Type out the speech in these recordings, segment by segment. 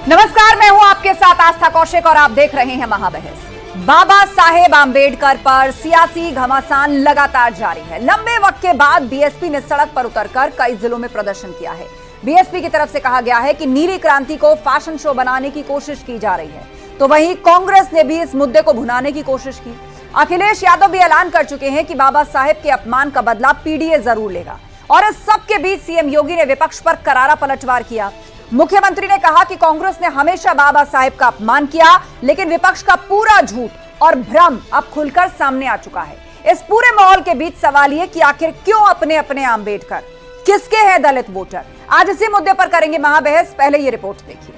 नमस्कार, मैं हूं आपके साथ आस्था कौशिक और आप देख रहे हैं महाबहस। बाबा साहेब आंबेडकर पर सियासी घमासान लगातार जारी है। लंबे वक्त के बाद बीएसपी ने सड़क पर उतरकर कई जिलों में प्रदर्शन किया है। बीएसपी की तरफ से कहा गया है कि नीली क्रांति को फैशन शो बनाने की कोशिश की जा रही है, तो वहीं कांग्रेस ने भी इस मुद्दे को भुनाने की कोशिश की। अखिलेश यादव भी ऐलान कर चुके हैं कि बाबा साहेब के अपमान का बदला पीडीए जरूर लेगा। और इस सबके बीच सीएम योगी ने विपक्ष पर करारा पलटवार किया। मुख्यमंत्री ने कहा कि कांग्रेस ने हमेशा बाबा साहेब का अपमान किया, लेकिन विपक्ष का पूरा झूठ और भ्रम अब खुलकर सामने आ चुका है। इस पूरे माहौल के बीच सवाल यह कि आखिर क्यों अपने अपने आंबेडकर, किसके हैं दलित वोटर? आज इसी मुद्दे पर करेंगे महाबहस। पहले ये रिपोर्ट देखिए।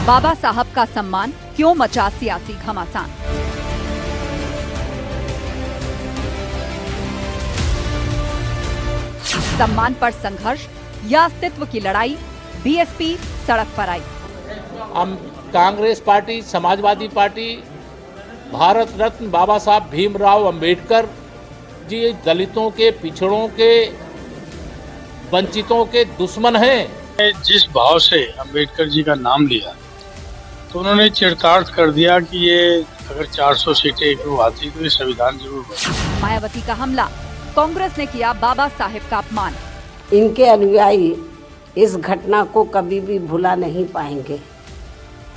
बाबा साहब का सम्मान क्यों मचा सियासी घमासान? सम्मान पर संघर्ष या अस्तित्व की लड़ाई, बीएसपी सड़क पर आई। हम कांग्रेस पार्टी, समाजवादी पार्टी, भारत रत्न बाबा साहब भीमराव अंबेडकर जी दलितों के, पिछड़ों के, वंचितों के दुश्मन हैं। जिस भाव से अंबेडकर जी का नाम लिया तो उन्होंने चरितार्थ कर दिया कि ये अगर 400 सीटें एक आती तो ये संविधान जरूर बने। मायावती का हमला, कांग्रेस ने किया बाबा साहेब का अपमान। इनके अनुयायी इस घटना को कभी भी भुला नहीं पाएंगे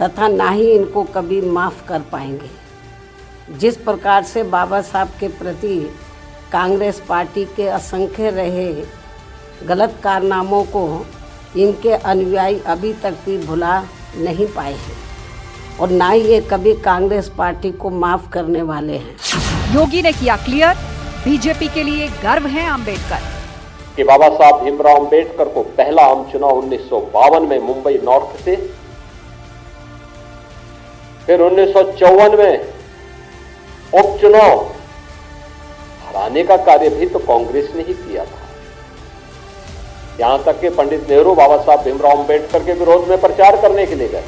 तथा ना ही इनको कभी माफ कर पाएंगे। जिस प्रकार से बाबा साहब के प्रति कांग्रेस पार्टी के असंख्य रहे गलत कारनामों को इनके अनुयायी अभी तक भी भुला नहीं पाए हैं और ना ही ये कभी कांग्रेस पार्टी को माफ करने वाले हैं। योगी ने किया क्लियर, बीजेपी के लिए गर्व है अंबेडकर। कि बाबा साहब भीमराव अंबेडकर को पहला आम चुनाव 1952 में मुंबई नॉर्थ से, फिर 1954 में उपचुनाव हराने का कार्य भी तो कांग्रेस ने ही किया था। यहां तक कि पंडित नेहरू बाबा साहब भीमराव अंबेडकर के विरोध में प्रचार करने के लिए गए।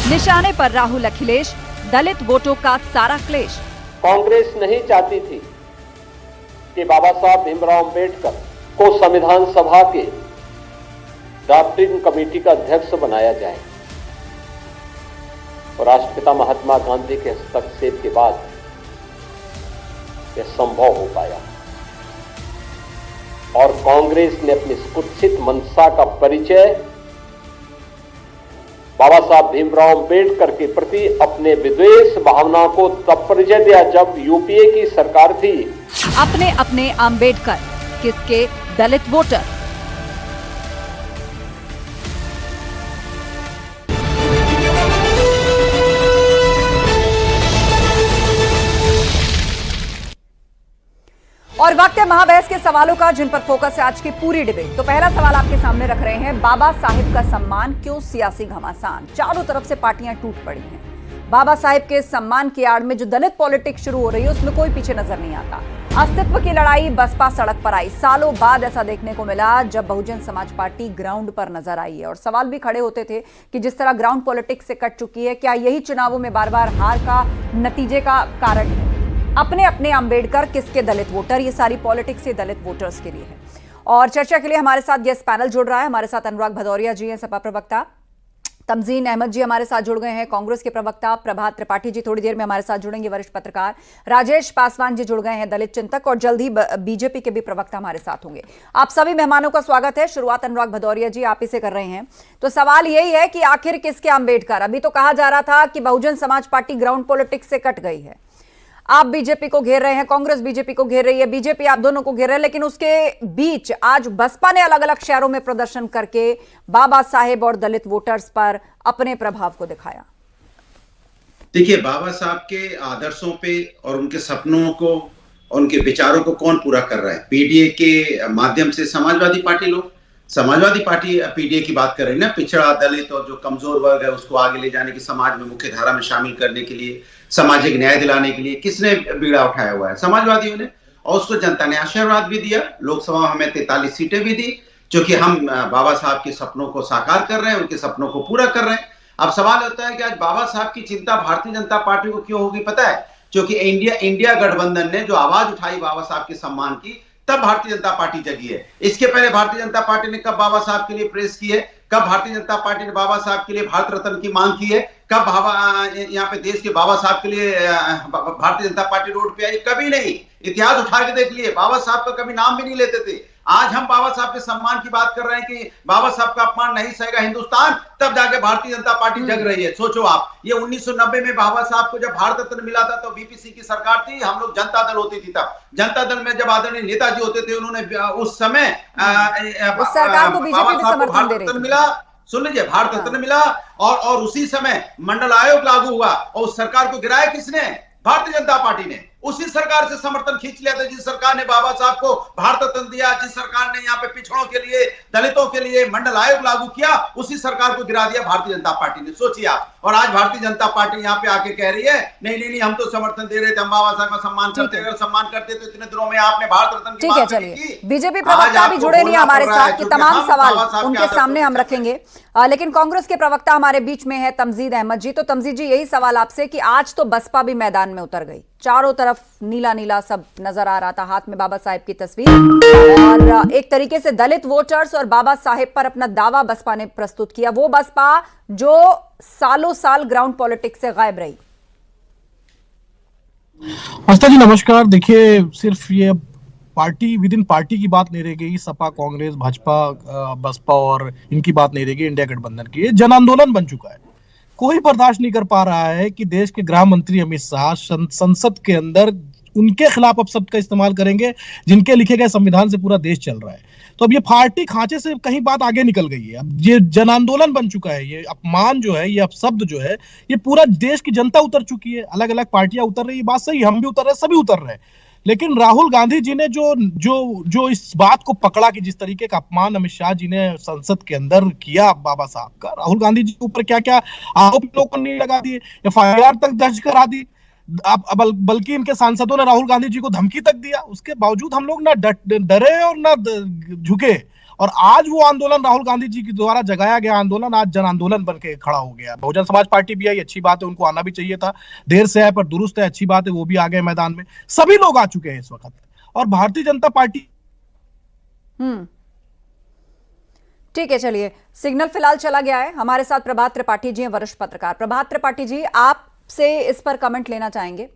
निशाने पर राहुल, अखिलेश, दलित वोटों का सारा क्लेश। कांग्रेस नहीं चाहती थी कि बाबा साहब भीमराव अंबेडकर को संविधान सभा के ड्राफ्टिंग कमेटी का अध्यक्ष बनाया जाए और राष्ट्रपिता महात्मा गांधी के हस्तक्षेप के बाद यह संभव हो पाया और कांग्रेस ने अपनी कुत्सित मंशा का परिचय बाबा साहब भीमराव अंबेडकर के प्रति अपने विद्वेष भावना को तब परिचय दिया जब यूपीए की सरकार थी। अपने अपने आंबेडकर, किसके दलित वोटर? और वक्त है महाबहस के सवालों का, जिन पर फोकस है आज की पूरी डिबेट। तो पहला सवाल आपके सामने रख रहे हैं, बाबा साहिब का सम्मान क्यों सियासी घमासान? चारों तरफ से पार्टियां टूट पड़ी हैं। बाबा साहिब के सम्मान की आड़ में जो दलित पॉलिटिक्स शुरू हो रही है उसमें कोई पीछे नजर नहीं आता। अस्तित्व की लड़ाई, बसपा सड़क पर आई। सालों बाद ऐसा देखने को मिला जब बहुजन समाज पार्टी ग्राउंड पर नजर आई है। और सवाल भी खड़े होते थे कि जिस तरह ग्राउंड पॉलिटिक्स से कट चुकी है, क्या यही चुनावों में बार बार हार का नतीजे का कारण है? अपने अपने आंबेडकर, किसके दलित वोटर? ये सारी पॉलिटिक्स से दलित वोटर्स के लिए है। और चर्चा के लिए हमारे साथ गेस्ट पैनल जुड़ रहा है। हमारे साथ अनुराग भदौरिया जी हैं, सपा प्रवक्ता। तमजीन अहमद जी हमारे साथ जुड़ गए हैं, कांग्रेस के प्रवक्ता। प्रभात त्रिपाठी जी थोड़ी देर में हमारे साथ जुड़ेंगे, वरिष्ठ पत्रकार। राजेश पासवान जी जुड़ गए हैं, दलित चिंतक। और जल्द ही बीजेपी के भी प्रवक्ता हमारे साथ होंगे। आप सभी मेहमानों का स्वागत है। शुरुआत अनुराग भदौरिया जी आप ही से कर रहे हैं। तो सवाल यही है कि आखिर किसके आंबेडकर? अभी तो कहा जा रहा था कि Bahujan Samaj party ground politics से कट गई है। आप बीजेपी को घेर रहे हैं, कांग्रेस बीजेपी को घेर रही है, बीजेपी आप दोनों को घेर रहे हैं, लेकिन उसके बीच आज बसपा ने अलग अलग शहरों में प्रदर्शन करके बाबा साहेब और दलित वोटर्स पर अपने प्रभाव को दिखाया। देखिए, बाबा साहब के आदर्शों पे और उनके सपनों को और उनके विचारों को कौन पूरा कर रहा है? पीडीए के माध्यम से समाजवादी पार्टी लोग। समाजवादी पार्टी पीडीए की बात कर रही है ना, पिछड़ा, दलित और जो कमजोर वर्ग है उसको आगे ले जाने की, समाज में मुख्य धारा में शामिल करने के लिए, सामाजिक न्याय दिलाने के लिए किसने बीड़ा उठाया हुआ है? समाजवादियों ने। और उसको जनता ने आशीर्वाद भी दिया। लोकसभा में हमें 43 सीटें भी दी, क्योंकि हम बाबा साहब के सपनों को साकार कर रहे हैं, उनके सपनों को पूरा कर रहे हैं। अब सवाल होता है कि आज बाबा साहब की चिंता भारतीय जनता पार्टी को क्यों होगी? पता है, क्योंकि इंडिया गठबंधन ने जो आवाज उठाई बाबा साहब के सम्मान की, तब भारतीय जनता पार्टी जगी है। इसके पहले भारतीय जनता पार्टी ने कब बाबा साहब के लिए प्रेस की है, कब भारतीय जनता पार्टी ने बाबा साहब के लिए भारत रत्न की मांग की है, कब यहाँ पे देश के बाबा साहब के लिए भारतीय जनता पार्टी रोड पे आई? कभी नहीं। इतिहास उठा के देख लिए, बाबा साहब का कभी नाम भी नहीं लेते थे। आज हम बाबा साहब के सम्मान की बात कर रहे हैं कि बाबा साहब का अपमान नहीं सहेगा हिंदुस्तान, तब जाके भारतीय जनता पार्टी जग रही है। सोचो आप, ये 1990 में बाबा साहब को जब भारत रत्न मिला था तो बीपीसी की सरकार थी, हम लोग जनता दल होती थी। तब जनता दल में जब आदरणीय नेताजी होते थे, उन्होंने उस समय उस सरकार को बीजेपी भी समर्थन दे रही थी। मिला, सुन लीजिए, भारत रत्न मिला और उसी समय मंडल आयोग लागू हुआ और उस सरकार को गिराया किसने? भारतीय जनता पार्टी ने। उसी सरकार से समर्थन खींच लिया था जिस सरकार ने बाबा साहब को भारत रत्न दिया, जिस सरकार ने यहाँ पे पिछड़ों के लिए, दलितों के लिए मंडल आयोग लागू किया, उसी सरकार को गिरा दिया भारतीय जनता पार्टी ने। सोचिए आप। और आज भारतीय जनता पार्टी यहाँ पे आके कह रही है नहीं हम तो समर्थन दे रहे थे, हम बाबा साहब का सम्मान करते। अगर सम्मान करते तो इतने दिनों में आपने भारत रत्न की ठीक है, चलिए बीजेपी प्रवक्ता भी जुड़े नहीं हमारे साथ, कि तमाम सवाल उनके सामने हम रखेंगे। लेकिन कांग्रेस के प्रवक्ता हमारे बीच में है तमजीद अहमद जी। तो तमजीद जी, यही सवाल आपसे कि आज तो बसपा भी मैदान में उतर गई, चारों तरफ नीला नीला सब नजर आ रहा था, हाथ में बाबा साहेब की तस्वीर, और एक तरीके से दलित वोटर्स और बाबा साहेब पर अपना दावा बसपा ने प्रस्तुत किया, वो बसपा जो सालों साल ग्राउंड पॉलिटिक्स से गायब रही। आस्था जी नमस्कार। देखिए, सिर्फ ये पार्टी विद इन पार्टी की बात नहीं रह गई, सपा, कांग्रेस, भाजपा, बसपा और इनकी बात नहीं रह गई, इंडिया गठबंधन की ये जन आंदोलन बन चुका है। कोई बर्दाश्त नहीं कर पा रहा है कि देश के गृह मंत्री अमित शाह संसद के अंदर उनके खिलाफ अब शब्द का इस्तेमाल करेंगे जिनके लिखे गए संविधान से पूरा देश चल रहा है। तो अब ये पार्टी खांचे से कहीं बात आगे निकल गई है, अब ये जन आंदोलन बन चुका है। ये अपमान जो है, ये अपशब्द जो है, ये पूरा देश की जनता उतर चुकी है। अलग अलग पार्टियां उतर रही है, बात सही, हम भी उतर रहे हैं, सभी उतर रहे हैं। लेकिन राहुल गांधी जी ने जो इस बात को पकड़ा कि जिस तरीके का अपमान अमित शाह जी ने संसद के अंदर किया बाबा साहब का, राहुल गांधी जी के ऊपर क्या क्या आरोप लोगों को नहीं लगा दिए, FIR तक दर्ज करा दी, बल्कि इनके सांसदों ने राहुल गांधी जी को धमकी तक दिया। उसके बावजूद हम लोग ना डरे और ना झुके, और आज वो आंदोलन राहुल गांधी जी के द्वारा जगाया गया आंदोलन आज जन आंदोलन बन के खड़ा हो गया। बहुजन समाज पार्टी भी आई, अच्छी बात है, उनको आना भी चाहिए था, देर से आए पर दुरुस्त है, अच्छी बात है, वो भी आ गए मैदान में। सभी लोग आ चुके हैं इस वक्त, और भारतीय जनता पार्टी। ठीक है, चलिए, सिग्नल फिलहाल चला गया है। हमारे साथ प्रभात त्रिपाठी जी हैं, वरिष्ठ पत्रकार। प्रभात त्रिपाठी जी, आपसे इस पर कमेंट लेना चाहेंगे।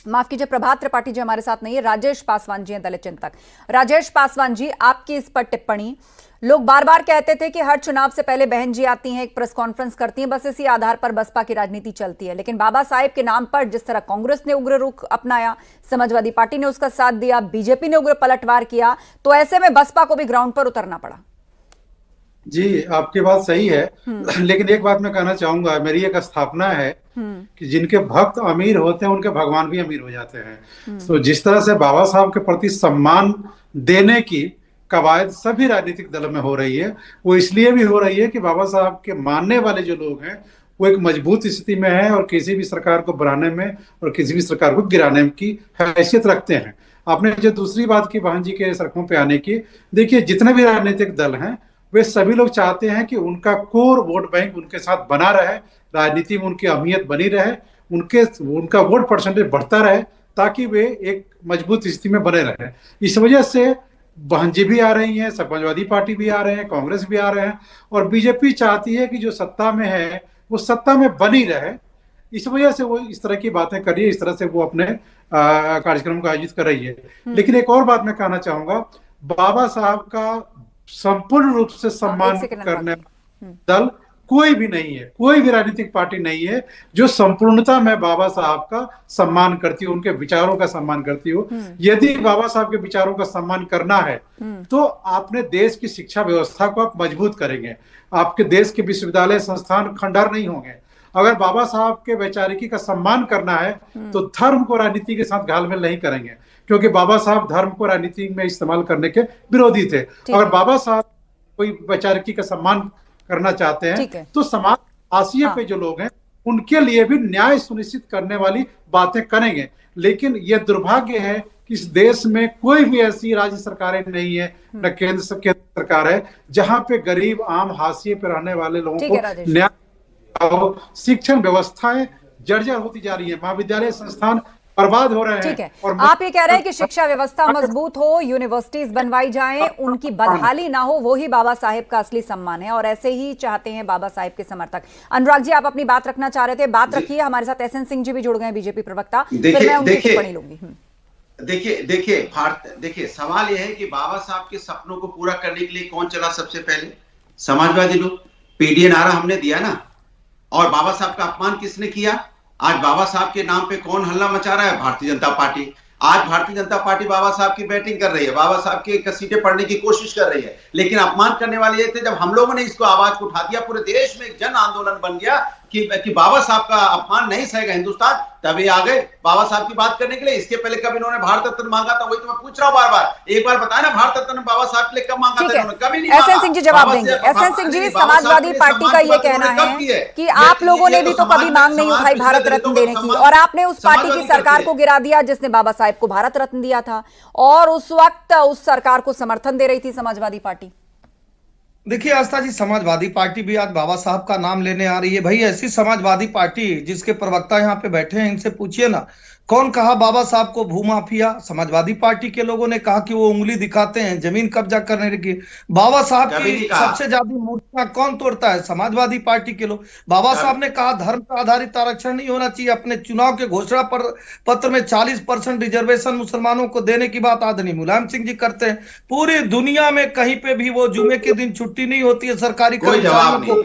माफ कीजिए, प्रभात त्रिपाठी जी हमारे साथ नहीं है, राजेश पासवान जी हैं, दलित चिंतक। राजेश पासवान जी, आपकी इस पर टिप्पणी। लोग बार बार कहते थे कि हर चुनाव से पहले बहन जी आती हैं, एक प्रेस कॉन्फ्रेंस करती हैं, बस इसी आधार पर बसपा की राजनीति चलती है। लेकिन बाबा साहेब के नाम पर जिस तरह कांग्रेस ने उग्र रुख अपनाया, समाजवादी पार्टी ने उसका साथ दिया, बीजेपी ने उग्र पलटवार किया, तो ऐसे में बसपा को भी ग्राउंड पर उतरना पड़ा। जी, आपकी बात सही है, लेकिन एक बात मैं कहना चाहूंगा, मेरी एक स्थापना है कि जिनके भक्त अमीर होते हैं उनके भगवान भी अमीर हो जाते हैं। तो जिस तरह से बाबा साहब के प्रति सम्मान देने की कवायद सभी राजनीतिक दलों में हो रही है, वो इसलिए भी हो रही है कि बाबा साहब के मानने वाले जो लोग हैं वो एक मजबूत स्थिति में है और किसी भी सरकार को बनाने में और किसी भी सरकार को गिराने की हैसियत रखते हैं। आपने जो दूसरी बात की बहन जी के सड़कों पे आने की, देखिए जितने भी राजनीतिक दल हैं वे सभी लोग चाहते हैं कि उनका कोर वोट बैंक उनके साथ बना रहे, राजनीति में उनकी अहमियत बनी रहे, उनका वोट परसेंटेज बढ़ता रहे, ताकि वे एक मजबूत स्थिति में बने रहे। इस वजह से बहन जी भी आ रही हैं, समाजवादी पार्टी भी आ रहे हैं, कांग्रेस भी आ रहे हैं, और बीजेपी चाहती है कि जो सत्ता में है वो सत्ता में बनी रहे। इस वजह से वो इस तरह की बातें कर रही है, इस तरह से वो अपने कार्यक्रम को आयोजित कर रही है। लेकिन एक और बात मैं कहना चाहूंगा, बाबा साहब का संपूर्ण रूप से सम्मान करने दल कोई भी नहीं है, कोई भी राजनीतिक पार्टी नहीं है जो संपूर्णता में बाबा साहब का सम्मान करती हो, उनके विचारों का सम्मान करती हो। यदि बाबा साहब के विचारों का सम्मान करना है तो आपने देश की शिक्षा व्यवस्था को आप मजबूत करेंगे, आपके देश के विश्वविद्यालय संस्थान खंडहर नहीं होंगे। अगर बाबा साहब के वैचारिकी का सम्मान करना है तो धर्म को राजनीति के साथ घालमेल नहीं करेंगे, क्योंकि बाबा साहब धर्म को राजनीति में इस्तेमाल करने के विरोधी थे। अगर बाबा साहब कोई वैचारिकी का सम्मान करना चाहते हैं तो समाज हाशिए पे जो लोग हैं उनके लिए भी न्याय सुनिश्चित करने वाली बातें करेंगे। लेकिन यह दुर्भाग्य है कि इस देश में कोई भी ऐसी राज्य सरकारें नहीं है, न केंद्र सरकार है, जहां पे गरीब आम हाशिए पे रहने वाले लोगों को न्याय। शिक्षण व्यवस्थाएं जर्जर होती जा रही है, महाविद्यालय संस्थान बर्बाद हो रहे हैं। ठीक है, और आप ये कह रहे हैं कि शिक्षा व्यवस्था मजबूत हो, यूनिवर्सिटीज बनवाई जाएं, उनकी बदहाली ना हो, वो ही बाबा साहेब का असली सम्मान है, और ऐसे ही चाहते हैं बाबा साहेब के समर्थक। अनुराग जी, आप अपनी बात रखना चाह रहे थे, बात रखिए। हमारे साथ एसएन सिंह जी भी जुड़ गए, बीजेपी प्रवक्ता, फिर मैं उनकी टिप्पणी लूंगी। देखिए सवाल यह है कि बाबा साहब के सपनों को पूरा करने के लिए कौन चला सबसे पहले? समाजवादी लोग। पीडीए नारा हमने दिया ना, और बाबा साहब का अपमान किसने किया? आज बाबा साहब के नाम पे कौन हल्ला मचा रहा है? भारतीय जनता पार्टी। आज भारतीय जनता पार्टी बाबा साहब की बैटिंग कर रही है, बाबा साहब की कसीटे पढ़ने की कोशिश कर रही है, लेकिन अपमान करने वाले ये थे। जब हम लोगों ने इसको आवाज को उठा दिया, पूरे देश में एक जन आंदोलन बन गया कि बाबा साहब का अपमान नहीं सहेगा हिंदुस्तान, तभी आ गए बाबा साहब की बात करने के लिए। इसके पहले कब इन्होंने भारत रत्न मांगा था? वही तो मैं पूछ रहा हूं बार बार। एक बार बताया ना, भारत रत्न बाबा साहब के लिए कब मांगा था इन्होंने? कभी नहीं। एसएन सिंह जी जवाब देंगे। एसएन सिंह जी, समाजवादी पार्टी का ये कहना है कि आप लोगों ने भी तो कभी मांग नहीं उठाई भारत रत्न देने की, और आपने उस पार्टी की सरकार को गिरा दिया जिसने बाबा साहेब को भारत रत्न दिया था, और उस वक्त उस सरकार को समर्थन दे रही थी समाजवादी पार्टी। देखिए आस्था जी, समाजवादी पार्टी भी आज बाबा साहब का नाम लेने आ रही है। भाई ऐसी समाजवादी पार्टी जिसके प्रवक्ता यहाँ पे बैठे हैं, इनसे पूछिए ना, कौन कहा बाबा साहब को भूमाफिया? समाजवादी पार्टी के लोगों ने कहा कि वो उंगली दिखाते हैं, जमीन कब्जा करने की। बाबा साहब की सबसे ज्यादा मूर्तियां कौन तोड़ता है? समाजवादी पार्टी के लोग। बाबा साहब ने कहा धर्म पर आधारित आरक्षण नहीं होना चाहिए। अपने चुनाव के घोषणा पत्र में 40% रिजर्वेशन मुसलमानों को देने की बात आदरणीय मुलायम सिंह जी करते हैं। पूरी दुनिया में कहीं पे भी वो जुमे के दिन छुट्टी नहीं होती है सरकारी कर्मचारियों को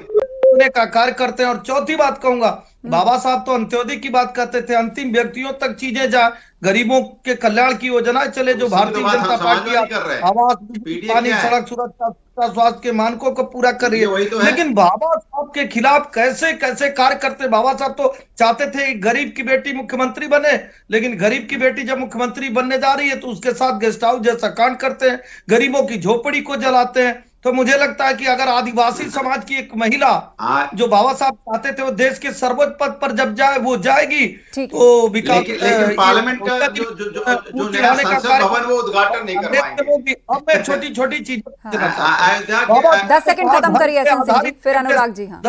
का कार्य करते हैं। और चौथी बात कहूंगा, बाबा साहब तो अंत्योदय की बात करते थे, अंतिम व्यक्तियों तक चीजें जा, गरीबों के कल्याण की योजना चले, जो भारतीय जनता पार्टी आवास, पानी, सड़क सुरक्षा, स्वास्थ्य के मानकों को पूरा कर रही है। लेकिन बाबा साहब के खिलाफ कैसे कैसे कार्य करते। बाबा साहब तो चाहते थे गरीब की बेटी मुख्यमंत्री बने, लेकिन गरीब की बेटी जब मुख्यमंत्री बनने जा रही है तो उसके साथ गेस्ट हाउस जैसा कांड करते हैं, गरीबों की झोपड़ी को जलाते हैं। तो मुझे लगता है कि अगर आदिवासी समाज की एक महिला जो बाबा साहब चाहते थे वो देश के सर्वोच्च पद पर जब जाए वो जाएगी, तो विकास पार्लियामेंट का जो नया संसद भवन वो उद्घाटन नहीं करवाएंगे। अब मैं छोटी छोटी चीजें 10 सेकंड खत्म करिए एसएन सिंह जी, फिर अनुराग जी। हाँ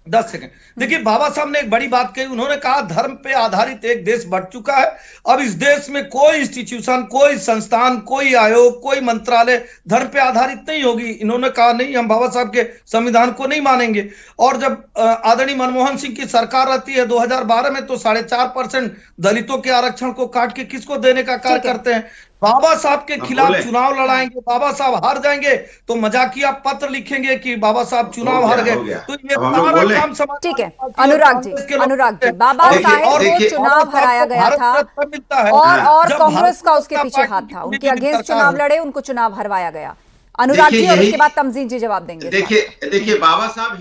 10 सेकंड। देखिए बाबा साहब ने एक बड़ी बात कही, उन्होंने कहा धर्म पे आधारित एक देश बढ़ चुका है। अब इस देश में कोई इंस्टीट्यूशन, कोई संस्थान, कोई आयोग, कोई मंत्रालय धर्म पे आधारित नहीं होगी। इन्होंने कहा नहीं, हम बाबा साहब के संविधान को नहीं मानेंगे। और जब आदरणीय मनमोहन सिंह की सरकार रहती है 2012 में, तो 4.5% दलितों के आरक्षण को काट के किसको देने का कार्य करते हैं? बाबा साहब के खिलाफ चुनाव लड़ाएंगे, बाबा साहब हार जाएंगे तो मजाकिया पत्र लिखेंगे कि बाबा साहब चुनाव हार गए। तो ये सारा काम समाज। ठीक है अनुराग जी, बाबा साहेब को चुनाव हराया गया था और कांग्रेस का उसके पीछे हाथ था, उनके अगेंस्ट चुनाव लड़े, उनको चुनाव हरवाया गया। अनुराग जी, और उसके बाद तमजीद जी जवाब देंगे। देखिए बाबा साहब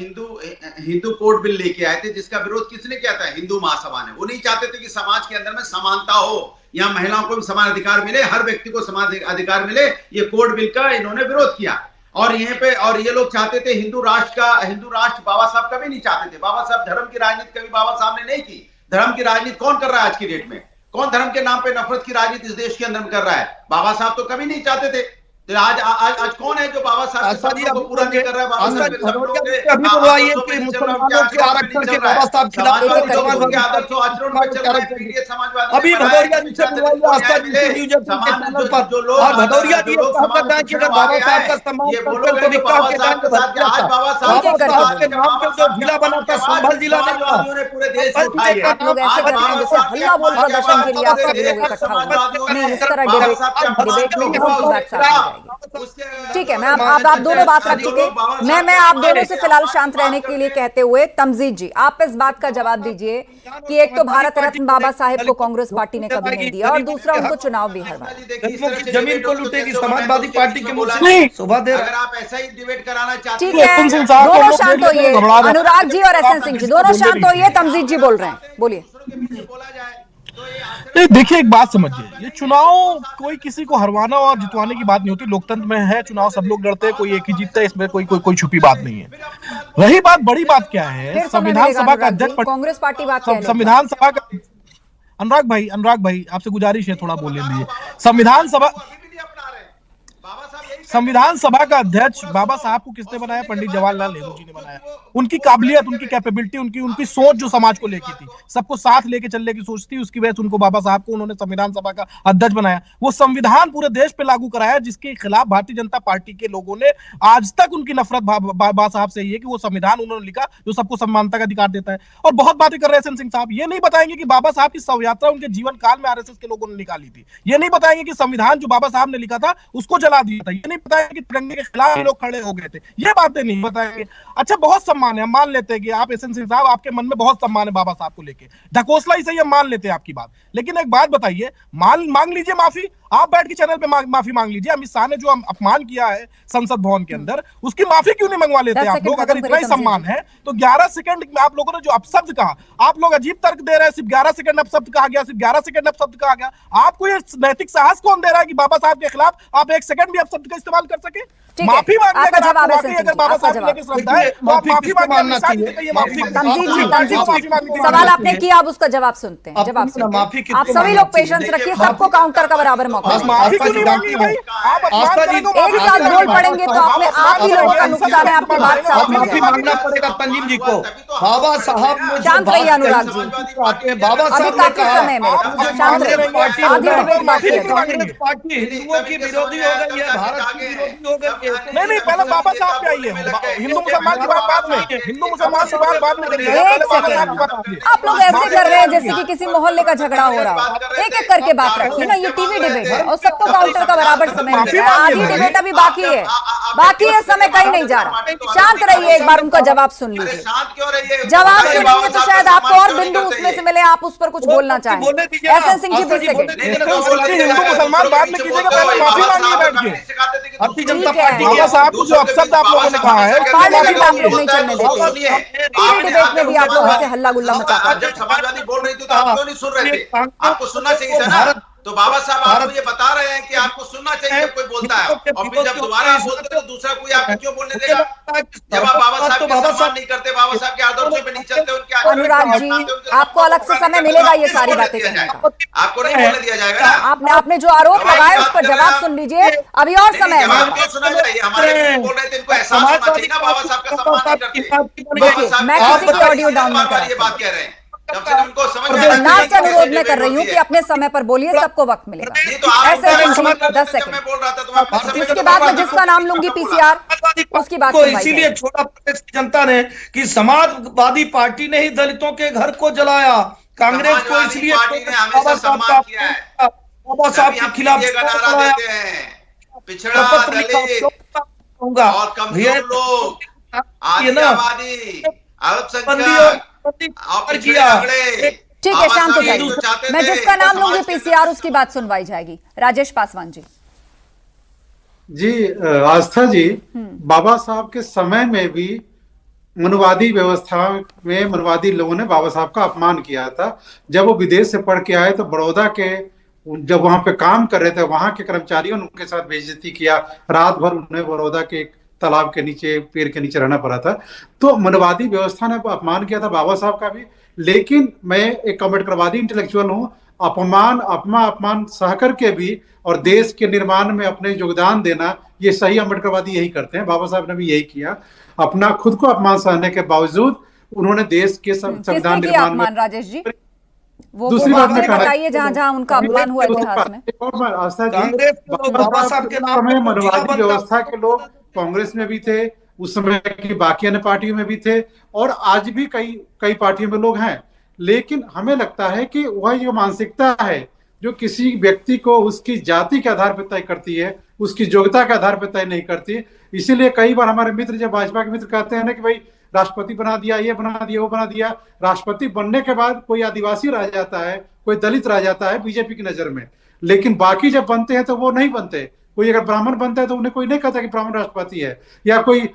हिंदू कोड बिल लेके आए थे, जिसका विरोध किसने किया था? हिंदू महासभा ने। वो नहीं चाहते थे कि समाज के अंदर में समानता हो, या महिलाओं को भी समान अधिकार मिले, हर व्यक्ति को समान अधिकार मिले। ये कोड बिल का इन्होंने विरोध किया। और यहाँ पे और ये लोग चाहते थे हिंदू राष्ट्र बाबा साहब कभी नहीं चाहते थे। बाबा साहब धर्म की राजनीति कभी बाबा साहब ने नहीं की। धर्म की राजनीति कौन कर रहा है आज की डेट में? कौन धर्म के नाम पे नफरत की राजनीति इस देश के अंदर में कर रहा है? बाबा साहब तो कभी नहीं चाहते थे। तो आज कौन है जो बाबा साहब के सपनों को पूरा नहीं कर रहा है? बाबा साहब के सपनों के बुलवाइए कि मुसलमानों के आरक्षण के बाबा साहब खिलाफ के आदर्शों आचरण पर चल रहा है समाजवादी। अभी भदौरिया जी से बुलवाइए आस्था जी से न्यूज़ के चैनल पर, और भदौरिया जी कहते हैं कि अगर बाबा साहब का सम्मान करते तो विकास के टाइम पे आज बाबा साहब के नाम पे जो जिला बना था संभल जिला ने पूरे देश में उठाई है। आप लोग ऐसे करते हैं जैसे हल्ला बोल प्रदर्शन के लिए आप सब लोग इकट्ठा हो गए। इस तरह डिबेट में किसी बात साथ ठीक है। मैं आप दोनों बात रख चुके, मैं आप दोनों से फिलहाल शांत रहने के लिए कहते हुए तमजीद जी, आप इस बात का जवाब दीजिए कि एक तो भारत रत्न बाबा साहेब को कांग्रेस पार्टी ने कभी नहीं दिया, और दूसरा उनको चुनाव भी हरवाया। जमीन को लूटेगी समाजवादी पार्टी के मुंह से शोभा दे। अगर आप ऐसा ही डिबेट कराना चाहते हैं, ठीक है, दोनों शांत होइए। अनुराग जी और एसएन सिंह जी दोनों शांत होइए। तमजीद जी बोल रहे हैं, बोलिए। देखिए एक बात समझिए, ये चुनाव कोई किसी को हरवाना और जितवाने की बात नहीं होती। लोकतंत्र में है चुनाव, सब लोग लड़ते हैं, कोई एक ही जीतता है, इसमें कोई छुपी बात नहीं है। रही बात, बड़ी बात क्या है, संविधान सभा का अध्यक्ष कांग्रेस पार्टी बात संविधान सभा का अनुराग भाई आपसे गुजारिश है थोड़ा बोल लीजिए। संविधान संविधान सभा का अध्यक्ष बाबा साहब को किसने बनाया? पंडित जवाहरलाल नेहरू जी ने बनाया। उनकी काबिलियत, उनकी कैपेबिलिटी, उनकी सोच जो समाज को लेके थी, सबको साथ लेके चलने की सोच थी, उसकी वजह से उनको बाबा साहब को उन्होंने संविधान सभा का अध्यक्ष बनाया। वो संविधान पूरे देश पे लागू कराया जिसके खिलाफ भारतीय जनता पार्टी के लोगों ने आज तक उनकी नफरत बाबा साहब से ये कि वो संविधान उन्होंने लिखा जो सबको समानता का अधिकार देता है। और बहुत बातें कर रहे हैं सिंह साहब, ये नहीं बताएंगे कि बाबा साहब की शव यात्रा उनके जीवन काल में आरएसएस के लोगों ने निकाली थी। ये नहीं बताएंगे कि संविधान जो बाबा साहब ने लिखा था उसको जला दिया था। ये नहीं बताएंगे कि तिरंगे के खिलाफ लोग खड़े हो गए थे। ये बातें नहीं बताएंगे। अच्छा, बहुत सम्मान है, हम मान लेते हैं कि आप सिंह साहब, आपके मन में बहुत सम्मान है बाबा साहब को लेके, ढकोसला ही सही, हम मान लेते हैं आपकी बात। लेकिन एक बात बताइए, मांग लीजिए माफी, आप बैठ के चैनल पे माफी मांग लीजिए। अमित शाह ने जो अपमान किया है संसद भवन के अंदर, उसकी माफी क्यों नहीं मंगवा लेते आप लोग? अगर इतना ही सम्मान है तो 11 सेकंड में आप लोगों ने जो अपशब्द कहा, आप लोग अजीब तर्क दे रहे हैं, सिर्फ 11 सेकंड अपशब्द कहा गया, सिर्फ 11 सेकंड अपशब्द कहा गया। आपको ये नैतिक साहस कौन दे रहा है कि बाबा साहब के खिलाफ आप 1 सेकंड भी अपशब्द का इस्तेमाल कर सके? माफी मांगने आपका जवाब है, अगर बाबा साहब लेके श्रद्धा है तो आप माफी मांगना चाहिए। सवाल आपने किया, अब उसका जवाब सुनते हैं। जवाब सुनते हैं। आप सभी लोग पेशेंस रखिए, सबको काउंटर का बराबर मौका। एक साथ बोल पड़ेंगे तो अपने आप ही लोगों का नुकसान है। आपकी बात साफ माफी मांगना पड़ेगा तंजीम जी को। बाबा साहब ने शांत रहिए अनुराग जी, बाबा अभी साहब काफी समय में शांत रहिए। आधी डिबेट बाकी है। कांग्रेस पार्टी हिंदुओं की विरोधी हो गई है, भारत की विरोधी हो गई है। नहीं, पहले बाबा साहब पे आइए। हिंदू मुसलमान की बात बाद में, हिंदू मुसलमान की बात बाद में करिए। एक सेकंड, आप लोग ऐसे कर रहे हैं जैसे कि किसी मोहल्ले का झगड़ा हो रहा हो। एक एक करके बात रखिए ना, ये टीवी डिबेट है और सबको काउंटर का बराबर समय मिल रहा है। आधी डिबेट अभी बाकी है, समय कहीं नहीं जा रहा। शांत रहिए, एक बार उनका जवाब सुन लीजिए। जवाब सुनेंगे तो शायद आपको और बिंदु उसमें से मिले, आप उस पर कुछ बोलना चाहें। SN Singh ji, 20 second. हिंदू मुसलमान बाद में कीजिएगा, पहले माफी मांगिए बैठ के। भारतीय जनता पार्टी बाबा साहब को जो अपशब्द आप लोगों ने कहा है, पार्लियामेंट आप लोग नहीं चलने देते। टीवी डिबेट में भी आप लोग ऐसे हल्ला गुल्ला मचाते हैं। जब समाजवादी बोल रही थी तो आप क्यों नहीं सुन रहे थे? आपको सुनना चाहिए था ना। तो बाबा साहब आपको ये बता रहे हैं कि आपको सुनना चाहिए जब कोई बोलता है, और फिर जब दोबारा आप बोलते तो दूसरा कोई आपको क्यों बोलने देगा? जब आप बाबा साहब के सम्मान नहीं करते, बाबा साहब के आदर्शों पे नहीं चलते, उनके अनुराग जी, आपको अलग से समय मिलेगा ये सारी बातें कहने का। आपको नहीं बोलने दिया जाएगा ना। आपने जो आरोप लगाए उस पर जवाब सुन लीजिए, अभी और समय है। जवाब क्यों सुना चाहिए? हमारे बोल रहे थे, इनको एहसास होना चाहिए ना बाबा साहब का सम्मान नहीं करते। देखिए, मैं किसी की ऑडियो डाउन नहीं कर ये बात कह रहे हैं, कम से कम उनको समझ में रहा। लास्ट अनुरोध मैं कर रही हूँ कि अपने समय पर बोलिए, सबको वक्त मिलेगा। ऐसे 10 सेकंड। इसके बाद मैं जिसका नाम लूंगी पीसीआर, उसकी बात सुनवाई इसीलिए जाएगी। छोड़ा प्रदेश की जनता ने कि समाजवादी पार्टी ने ही दलितों के घर को जलाया। कांग्रेस को इसलिए हमेशा सम्मान किया है। बाबा साहब के खिलाफ पिछड़ा, दलित और कमजोर लोग, आदिवासी, अल्पसंख्यक, ठीक है, शांत हो जाइए। मैं जिसका नाम लूंगी पीसीआर, उसकी बात सुनवाई जाएगी। राजेश पासवान जी। जी आस्था जी, बाबा साहब के समय में भी मनवादी व्यवस्था में मनवादी लोगों ने बाबा साहब का अपमान किया था। जब वो विदेश से पढ़ के आए तो बड़ौदा के, जब वहां पे काम कर रहे थे, वहां के कर्मचारियों ने उनके साथ बेइज्जती किया। रात भर उन्हें बड़ौदा के तालाब के नीचे, पेड़ के नीचे रहना पड़ा था। तो मनवादी व्यवस्था ने अपमान किया था बाबा साहब का भी। लेकिन मैं एक अम्बेडकरवादी इंटेलेक्चुअल हूँ, अपमान सह करके भी और देश के निर्माण में अपने योगदान देना, ये सही अम्बेडकरवादी यही करते हैं। बाबा साहब ने भी यही किया। अपना खुद को अपमान सहने के बावजूद उन्होंने देश के संविधान निर्माण में। राजेश जी, वो दूसरी बात में बताइए जहां जहां उनका अपमान हुआ इतिहास में। बाबा साहब के नाम में मनवादी व्यवस्था के लोग कांग्रेस में भी थे, उस समय की बाकी अन्य पार्टियों में भी थे, और आज भी कई पार्टियों में लोग हैं। लेकिन हमें लगता है कि वह जो मानसिकता है जो किसी व्यक्ति को उसकी जाति के आधार पर तय करती है, उसकी योग्यता के आधार पर तय नहीं करती। इसीलिए कई बार हमारे मित्र, जब भाजपा के मित्र कहते हैं ना कि भाई राष्ट्रपति बना दिया, ये बना दिया, वो बना दिया, राष्ट्रपति बनने के बाद कोई आदिवासी रह जाता है, कोई दलित रह जाता है बीजेपी की नजर में, लेकिन बाकी जब बनते हैं तो वो नहीं बनते। कोई अगर ब्राह्मण बनता है तो उन्हें कोई नहीं कहता कि ब्राह्मण राष्ट्रपति है, या कोई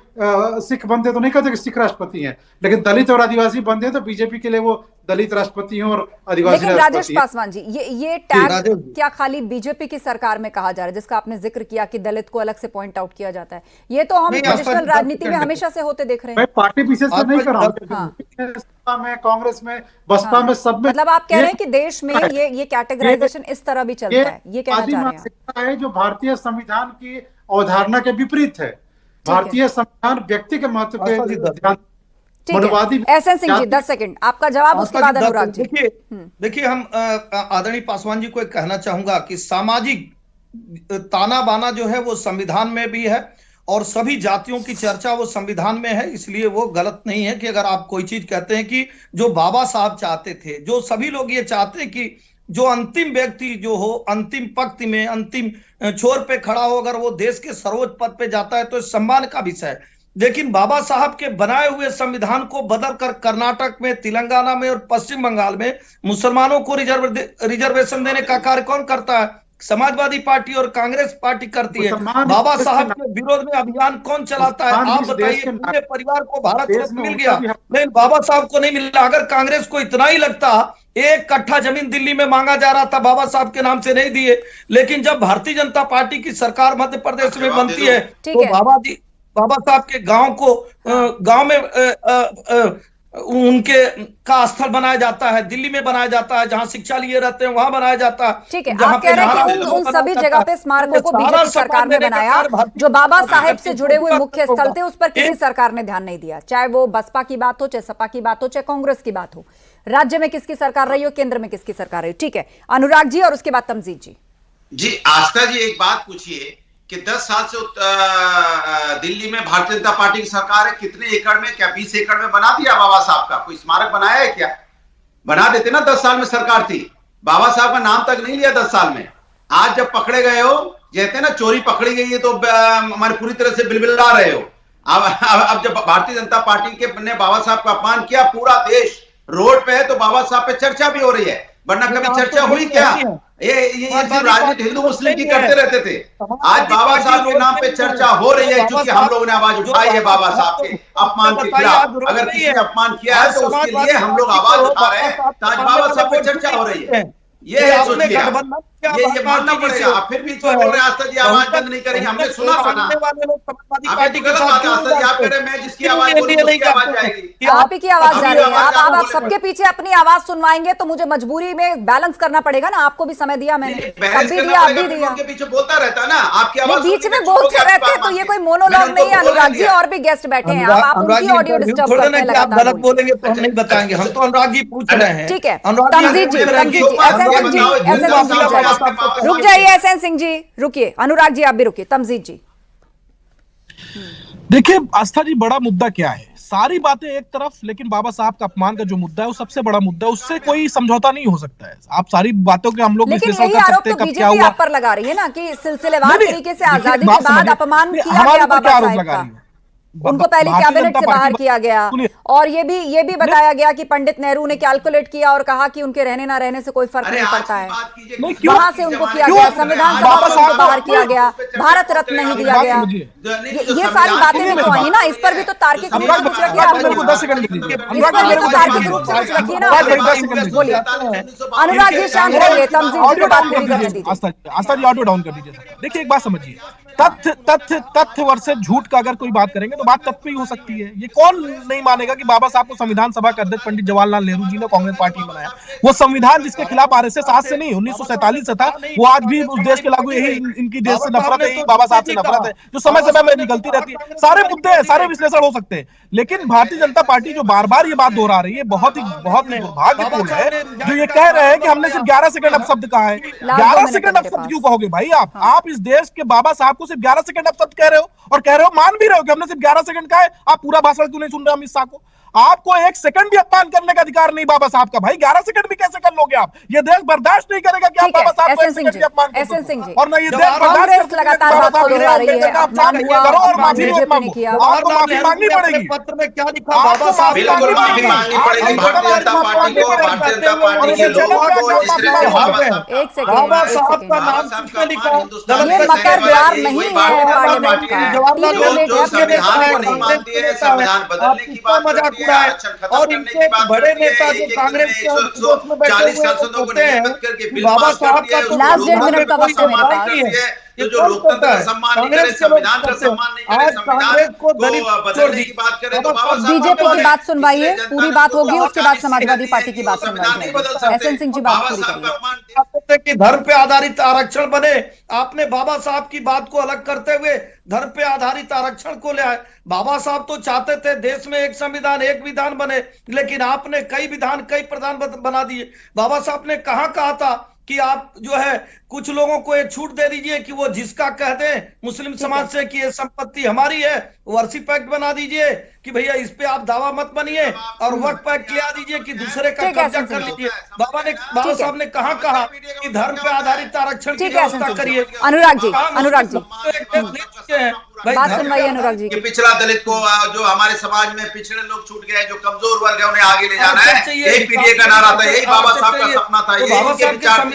सिख बनते हैं तो नहीं कहते कि सिख राष्ट्रपति है। लेकिन दलित और आदिवासी बनते हैं तो बीजेपी के लिए वो दलित राष्ट्रपति हैं और आदिवासी लेकिन राजेश राष्ट्रपति पासवान जी, ये टैग क्या खाली बीजेपी की सरकार में कहा जा रहा है, जिसका आपने जिक्र किया कि दलित को अलग से पॉइंट आउट किया जाता है? ये तो हम ट्रेडिशनल राजनीति में हमेशा से होते देख रहे हैं। मैं पार्टी विशेष से नहीं कर रहा हूँ, में कांग्रेस में, बसपा में, सब में। मतलब आप कह रहे हैं कि देश में ये कैटेगराइजेशन इस तरह भी चलता है, ये कहना चाह रहे हैं? है जो भारतीय संविधान की अवधारणा के विपरीत है। भारतीय संविधान व्यक्ति के महत्व पे ध्यान, ठीक है। एसएन सिंह जी 10 सेकंड आपका जवाब, उसके बाद अनुराग जी। देखिए हम आदरणीय पासवान जी को एक कहना चाहूंगा कि सामाजिक ताना बाना जो है वो संविधान में भी है और सभी जातियों की चर्चा वो संविधान में है, इसलिए वो गलत नहीं है कि अगर आप कोई चीज कहते हैं कि जो बाबा साहब चाहते थे, जो सभी लोग ये चाहते हैं कि जो अंतिम व्यक्ति जो हो, अंतिम पंक्ति में अंतिम छोर पे खड़ा हो, अगर वो देश के सर्वोच्च पद पे जाता है तो इस सम्मान का विषय है। लेकिन बाबा साहब के बनाए हुए संविधान को बदलकर कर्नाटक में, तेलंगाना में और पश्चिम बंगाल में मुसलमानों को रिजर्वेशन देने का कार्य कौन करता है? समाजवादी पार्टी और कांग्रेस पार्टी करती है। बाबा साहब के विरोध में अभियान कौन चलाता है? आप बताइए। पूरे परिवार को भारत रत्न मिल गया, लेकिन बाबा साहब को नहीं मिला। अगर कांग्रेस को इतना ही लगता, 1 कट्ठा जमीन दिल्ली में मांगा जा रहा था, बाबा साहब के नाम से नहीं दिए, लेकिन जब भारतीय जनता पार्टी की सरकार मध्य प्रदेश में बनती है तो बाबा साहब के गांव में उनके का स्थल बनाया जाता है, दिल्ली में बनाया जाता है, जहां शिक्षा लिए रहते हैं वहां बनाया जाता है। ठीक है, आप कह रहे हैं कि उन सभी जगह पे स्मारकों को बीजेपी सरकार ने बनाया, जो बाबा साहेब से जुड़े हुए मुख्य स्थल थे उस पर किसी सरकार ने ध्यान नहीं दिया, चाहे वो बसपा की बात हो, चाहे सपा की बात हो, चाहे कांग्रेस की बात हो। राज्य में किसकी सरकार रही हो, केंद्र में किसकी सरकार रही। ठीक है, अनुराग जी और उसके बाद तमजीद जी। जी आस्था जी, एक बात पूछिए कि 10 साल से दिल्ली में भारतीय जनता पार्टी की सरकार है, कितने एकड़ में, क्या 20 एकड़ में बना दिया बाबा साहब का? कोई स्मारक बनाया है क्या? बना देते ना, 10 साल में सरकार थी, बाबा साहब का नाम तक नहीं लिया 10 साल में। आज जब पकड़े गए हो, कहते हैं ना चोरी पकड़ी गई है, तो हमारे पूरी तरह से बिलबिला रहे हो। अब जब भारतीय जनता पार्टी के ने बाबा साहब का अपमान किया, पूरा देश रोड पे है, तो बाबा साहब पे चर्चा भी हो रही है, वरना कभी चर्चा हुई क्या? ये राजनीति हिंदू मुस्लिम की करते रहते थे। आज बाबा साहब के नाम पे चर्चा हो रही है, क्योंकि हम लोगों ने आवाज उठाई है बाबा साहब के अपमान के खिलाफ। अगर किसी ने अपमान किया है तो उसके लिए हम लोग आवाज उठा रहे हैं, तो आज बाबा साहब पे चर्चा हो रही है। ये है, सोचिए ये मानना पड़ेगा। आप फिर भी बोल रहे हैं आस्था जी आवाज बंद नहीं करेंगे, हमने सुना था ना। आप कह रहे मैं जिसकी आवाज बोलूं उसकी आवाज जाएगी, आप ही की आवाज जा रही है। आप सबके पीछे अपनी आवाज सुनवाएंगे तो मुझे मजबूरी में बैलेंस करना पड़ेगा ना। आपको भी समय दिया मैंने, अब भी दिया, अब भी दिया। उनके पीछे बोलता रहता ना, आपकी आवाज बीच में बोलते रहते, तो ये कोई मोनोलॉग नहीं है। अनुराग जी और भी गेस्ट बैठे हैं, आप उनकी ऑडियो डिस्टर्ब करते हैं। आप गलत बोलेंगे तो हम नहीं बताएंगे, हम तो अनुराग जी पूछ रहे हैं। ठीक है, तमजीद जी, रुक जाइए। एसएन सिंह जी रुकिए, अनुराग जी आप भी रुकिए, तमजीद जी। देखिए आस्था जी, बड़ा मुद्दा क्या है? सारी बातें एक तरफ, लेकिन बाबा साहब का अपमान का जो मुद्दा है वो सबसे बड़ा मुद्दा है, उससे कोई समझौता नहीं हो सकता है। आप सारी बातों के हम लोग विश्लेषण कर सकते हैं, कब क्या हुआ। आप पर लगा रही है ना कि सिलसिलेवार तरीके से आजादी के बाद अपमान किया गया बाबा साहब का। उनको पहले कैबिनेट से बाहर किया गया, और ये भी बताया गया कि पंडित नेहरू ने कैलकुलेट किया और कहा कि उनके रहने ना रहने से कोई फर्क नहीं पड़ता है। वहां से उनको किया गया, संविधान सभा से उनको बाहर किया गया, भारत रत्न नहीं दिया गया। ये सारी बातें भी तो आई ना, इस पर भी तो तार्किक रूप से कुछ रखिए। तार्किक रूप से कुछ रखिए ना, बोलिए। अनुराग जी शांत रहिए, तमजीद को बात पूरी करने दीजिए। आस्था जी ऑडियो डाउन कर दीजिए। देखिए एक बात समझिए, तथ्य वर्सेस झूठ का अगर कोई बात करेंगे तो बात तथ्य पे ही हो सकती है। ये कौन नहीं मानेगा कि बाबा साहब को संविधान सभा के अध्यक्ष पंडित जवाहरलाल नेहरू जी ने कांग्रेस पार्टी बनाया। वो संविधान जिसके खिलाफ आरएसएस आज से नहीं 1947 से था, वो आज भी उस देश के लागू, यही इनकी देश से नफरत है, बाबा साहब से नफरत है, जो समय समय में निकलती रहती है। सारे मुद्दे हैं, सारे विश्लेषण हो सकते हैं, लेकिन भारतीय जनता पार्टी जो बार बार ये बात दोहरा रही है, बहुत दुर्भाग्यपूर्ण है। जो ये कह रहे हैं कि हमने सिर्फ 11 सेकंड अपशब्द कहा है। 11 सेकंड अपशब्द क्यों कहोगे भाई? आप इस देश के बाबा साहब को सिर्फ 11 सेकंड अपशब्द कह रहे हो, और कह रहे हो, मान भी रहे हो कि हमने सिर्फ 11 सेकंड कहा है। आप पूरा भाषण क्यों नहीं सुन रहे अमित शाह को? आपको 1 सेकंड भी अपमान करने का अधिकार नहीं बाबा साहब का। भाई 11 सेकंड भी कैसे कर लोगे आप? ये देश बर्दाश्त नहीं करेगा कि आप बाबा साहब को 1 सेकंड भी अपमान करो, और ना ये देश बर्दाश्त लगातार बात हो रही है। अपमान हुआ और माफी नहीं किया, आपको माफी मांगनी पड़ेगी। पत्र में क्या लिखा? बाबा साहब बिल्कुल माफी मांगनी पड़ेगी भारतीय जनता पार्टी को, भारतीय जनता पार्टी के लोगों को। जिस तरह से बाबा साहब का नाम किसने लिखा? ये मकर द्वार नहीं है पार्लियामेंट का। जो संविधान को नहीं मानती है, संविधान बदलने की बात करती है, और इनके बड़े नेता जो कांग्रेस के में बैठे हुए होते हैं, बाबा साहब का लास्ट 1.5 मिनट का वक्त है मेरे पास। तो जो लोकतंत्र का सम्मान नहीं करे, संविधान का सम्मान नहीं करे, संविधान को बदलने की बात करे, तो बाबा साहब बीजेपी की बात सुनवाइए, पूरी बात होगी, उसके बाद समाजवादी पार्टी की बात सुनवाइए। एसएन सिंह जी बात पूरी करिए। कि धर्म पे आधारित आरक्षण बने, आपने बाबा साहब की बात को अलग करते हुए धर्म पे आधारित आरक्षण को ले आए। बाबा साहब तो चाहते थे देश में एक संविधान एक विधान बने, लेकिन आपने कई विधान कई प्रधान बना दिए। बाबा साहब ने कहा था कि आप जो है कुछ लोगों को एक छूट दे दीजिए कि वो जिसका कह दें मुस्लिम समाज से कि ये संपत्ति हमारी है, वर्सिप एक्ट बना दीजिए कि भैया इस पे आप दावा मत बनिए, और वक्फ एक्ट ले आ दीजिए कि दूसरे का कब्जा कर लीजिए। बाबा साहब ने कहा कि धर्म पे आधारित आरक्षण की व्यवस्था करिए। अनुराग जी बात सुनवाइए। अनुराग जी, पिछड़ा दलित को, जो हमारे समाज में पिछड़े लोग छूट गए, जो कमजोर वर्ग है, उन्हें आगे ले जाना है, यही पीडीए का नारा था, यही बाबा साहब का सपना था, यही उनके विचार थे,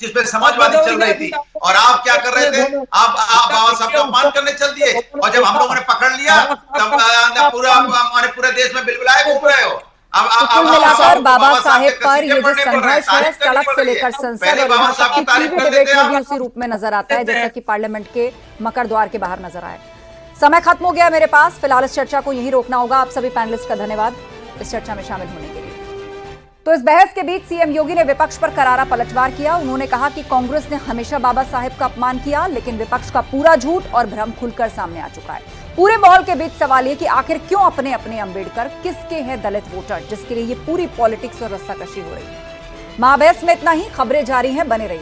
जिसपे समाजवादी चल रही थी। और आप क्या कर रहे थे? आप बाबा साहब का अपमान करने चल दिए, और जब हम लोगों ने पकड़ लिया तब पूरे देश में बिलबिलाए घूम रहे हो। कुल मिलाकर बाबा साहेब पर ये जो संघर्ष है सड़क से लेकर संसद और यहाँ तक की टीवी डिबेट में भी उसी रूप में नजर आता है, जैसा कि पार्लियामेंट के मकर द्वार के बाहर नजर आए। समय खत्म हो गया मेरे पास, फिलहाल इस चर्चा को यहीं रोकना होगा। आप सभी पैनलिस्ट का धन्यवाद इस चर्चा में शामिल होने के लिए। तो इस बहस के बीच सीएम योगी ने विपक्ष पर करारा पलटवार किया। उन्होंने कहा कि कांग्रेस ने हमेशा बाबा साहेब का अपमान किया, लेकिन विपक्ष का पूरा झूठ और भ्रम खुलकर सामने आ चुका है। पूरे माहौल के बीच सवाल ये कि आखिर क्यों अपने अपने अंबेडकर, किसके हैं दलित वोटर, जिसके लिए ये पूरी पॉलिटिक्स और रस्साकशी हो रही है। महाबहस में इतना ही, खबरें जारी हैं, बने रहिए।